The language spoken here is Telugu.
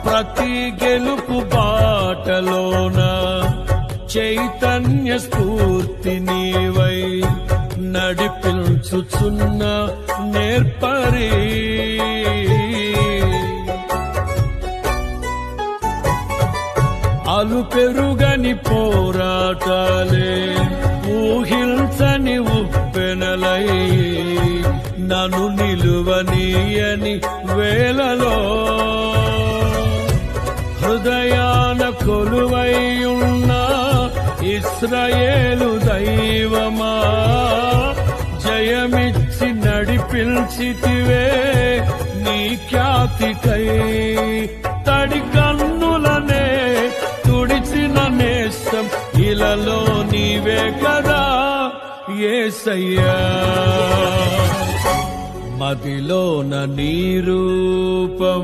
ప్రతి గెలుపు బాటలోన చైతన్య స్ఫూర్తి నీవై నడిపించుచున్న నేర్పరి. అలు పెరుగని పోరాటాలే ఊహించని ఉప్పెనలై నన్ను నిలువనీయని వేళలో హృదయాన కొలువైయున్న ఇశ్రాయేలు దైవమా, జయమిచ్చి నడిపించితివే నీ ఖ్యాతికై. తడి కన్నులనే తుడిచిన నేస్తం ఇలలో నీవే కదా యేసయ్యా. మదిలోన నీ రూపం